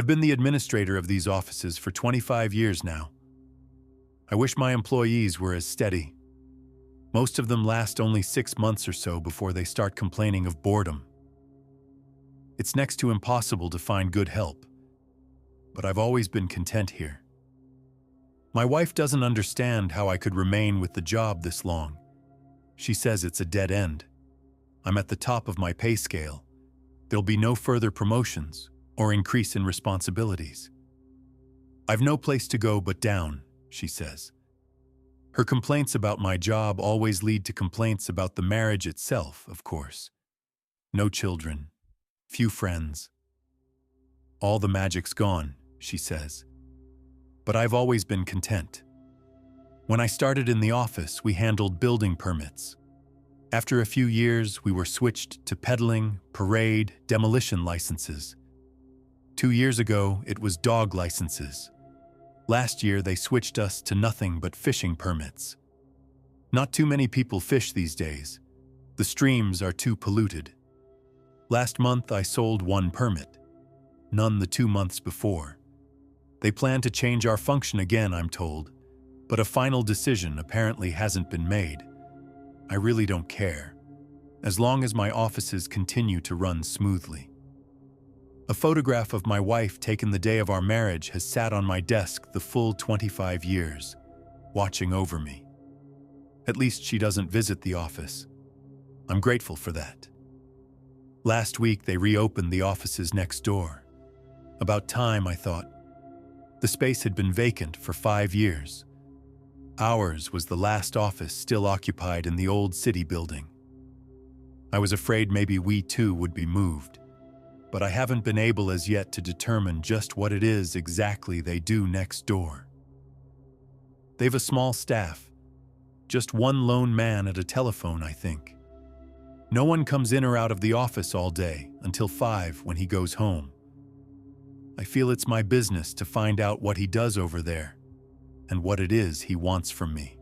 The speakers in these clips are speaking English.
I've been the administrator of these offices for 25 years now. I wish my employees were as steady. Most of them last only 6 months or so before they start complaining of boredom. It's next to impossible to find good help, but I've always been content here. My wife doesn't understand how I could remain with the job this long. She says it's a dead end. I'm at the top of my pay scale. There'll be no further promotions or increase in responsibilities. I've no place to go but down, she says. Her complaints about my job always lead to complaints about the marriage itself, of course. No children, few friends. All the magic's gone, she says. But I've always been content. When I started in the office, we handled building permits. After a few years, we were switched to peddling, parade, demolition licenses. 2 years ago, it was dog licenses. Last year, they switched us to nothing but fishing permits. Not too many people fish these days. The streams are too polluted. Last month, I sold 1 permit. None the 2 months before. They plan to change our function again, I'm told, but a final decision apparently hasn't been made. I really don't care, as long as my offices continue to run smoothly. A photograph of my wife taken the day of our marriage has sat on my desk the full 25 years, watching over me. At least she doesn't visit the office. I'm grateful for that. Last week they reopened the offices next door. About time, I thought. The space had been vacant for 5 years. Ours was the last office still occupied in the old city building. I was afraid maybe we too would be moved, but I haven't been able as yet to determine just what it is exactly they do next door. They've a small staff, just one lone man at a telephone, I think. No one comes in or out of the office all day until 5 when he goes home. I feel it's my business to find out what he does over there and what it is he wants from me.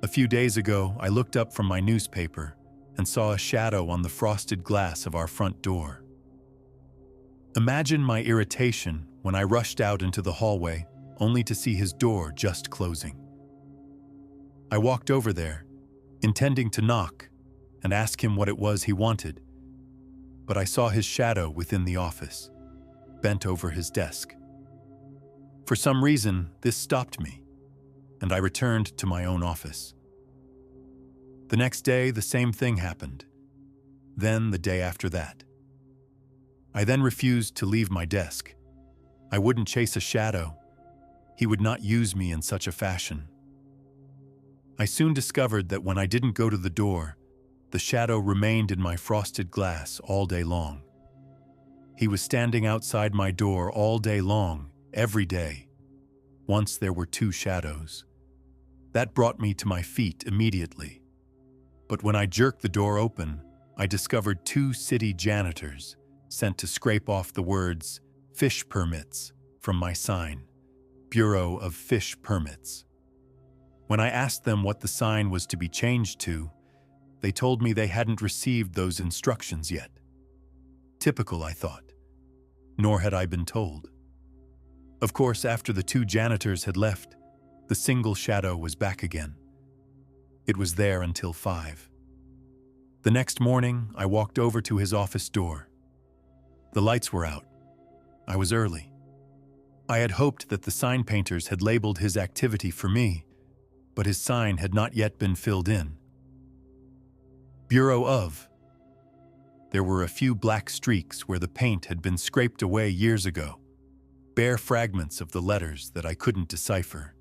A few days ago, I looked up from my newspaper and saw a shadow on the frosted glass of our front door. Imagine my irritation when I rushed out into the hallway only to see his door just closing. I walked over there, intending to knock and ask him what it was he wanted, but I saw his shadow within the office, bent over his desk. For some reason, this stopped me, and I returned to my own office. The next day, the same thing happened. Then the day after that. I then refused to leave my desk. I wouldn't chase a shadow. He would not use me in such a fashion. I soon discovered that when I didn't go to the door, the shadow remained in my frosted glass all day long. He was standing outside my door all day long, every day. Once there were 2 shadows. That brought me to my feet immediately. But when I jerked the door open, I discovered 2 city janitors sent to scrape off the words "fish permits" from my sign, Bureau of Fish Permits. When I asked them what the sign was to be changed to, they told me they hadn't received those instructions yet. Typical, I thought. Nor had I been told. Of course, after the 2 janitors had left, the single shadow was back again. It was there until 5. The next morning, I walked over to his office door. The lights were out. I was early. I had hoped that the sign painters had labeled his activity for me, but his sign had not yet been filled in. Bureau of. There were a few black streaks where the paint had been scraped away years ago. Bare fragments of the letters that I couldn't decipher.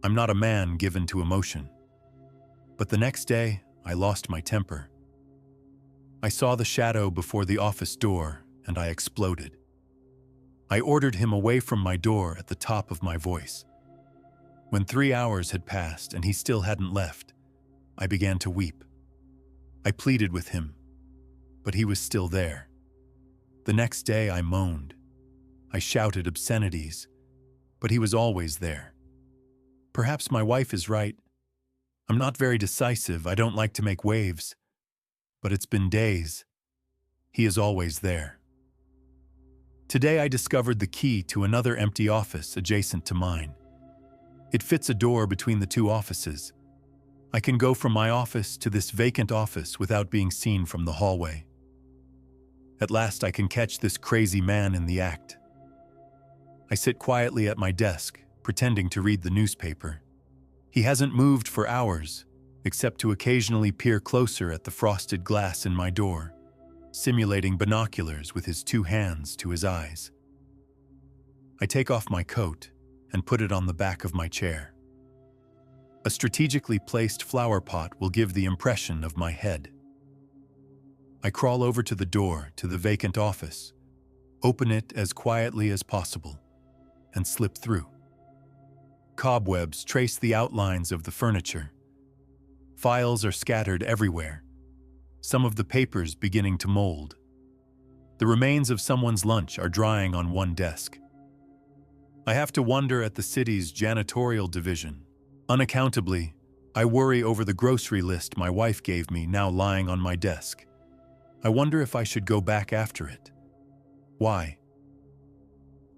I'm not a man given to emotion. But the next day, I lost my temper. I saw the shadow before the office door, and I exploded. I ordered him away from my door at the top of my voice. When 3 hours had passed and he still hadn't left, I began to weep. I pleaded with him, but he was still there. The next day, I moaned. I shouted obscenities, but he was always there. Perhaps my wife is right. I'm not very decisive, I don't like to make waves. But it's been days. He is always there. Today I discovered the key to another empty office adjacent to mine. It fits a door between the two offices. I can go from my office to this vacant office without being seen from the hallway. At last I can catch this crazy man in the act. I sit quietly at my desk, pretending to read the newspaper. He hasn't moved for hours, except to occasionally peer closer at the frosted glass in my door, simulating binoculars with his two hands to his eyes. I take off my coat and put it on the back of my chair. A strategically placed flower pot will give the impression of my head. I crawl over to the door to the vacant office, open it as quietly as possible, and slip through. Cobwebs trace the outlines of the furniture. Files are scattered everywhere, some of the papers beginning to mold. The remains of someone's lunch are drying on one desk. I have to wonder at the city's janitorial division. Unaccountably, I worry over the grocery list my wife gave me now lying on my desk. I wonder if I should go back after it. Why?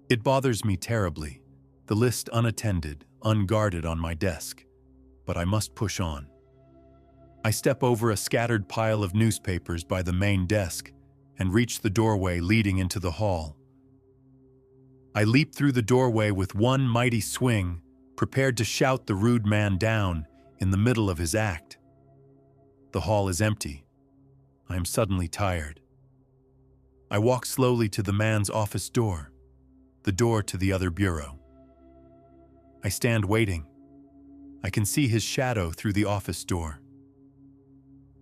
It bothers me terribly, the list unattended, unguarded on my desk, but I must push on. I step over a scattered pile of newspapers by the main desk and reach the doorway leading into the hall. I leap through the doorway with one mighty swing, prepared to shout the rude man down in the middle of his act. The hall is empty. I am suddenly tired. I walk slowly to the man's office door, the door to the other bureau. I stand waiting. I can see his shadow through the office door.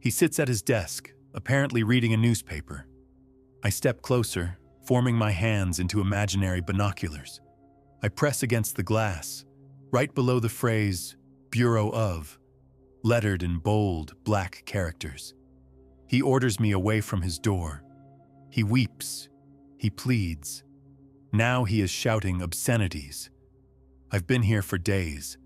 He sits at his desk, apparently reading a newspaper. I step closer, forming my hands into imaginary binoculars. I press against the glass, right below the phrase, "Bureau of," lettered in bold, black characters. He orders me away from his door. He weeps. He pleads. Now he is shouting obscenities. I've been here for days.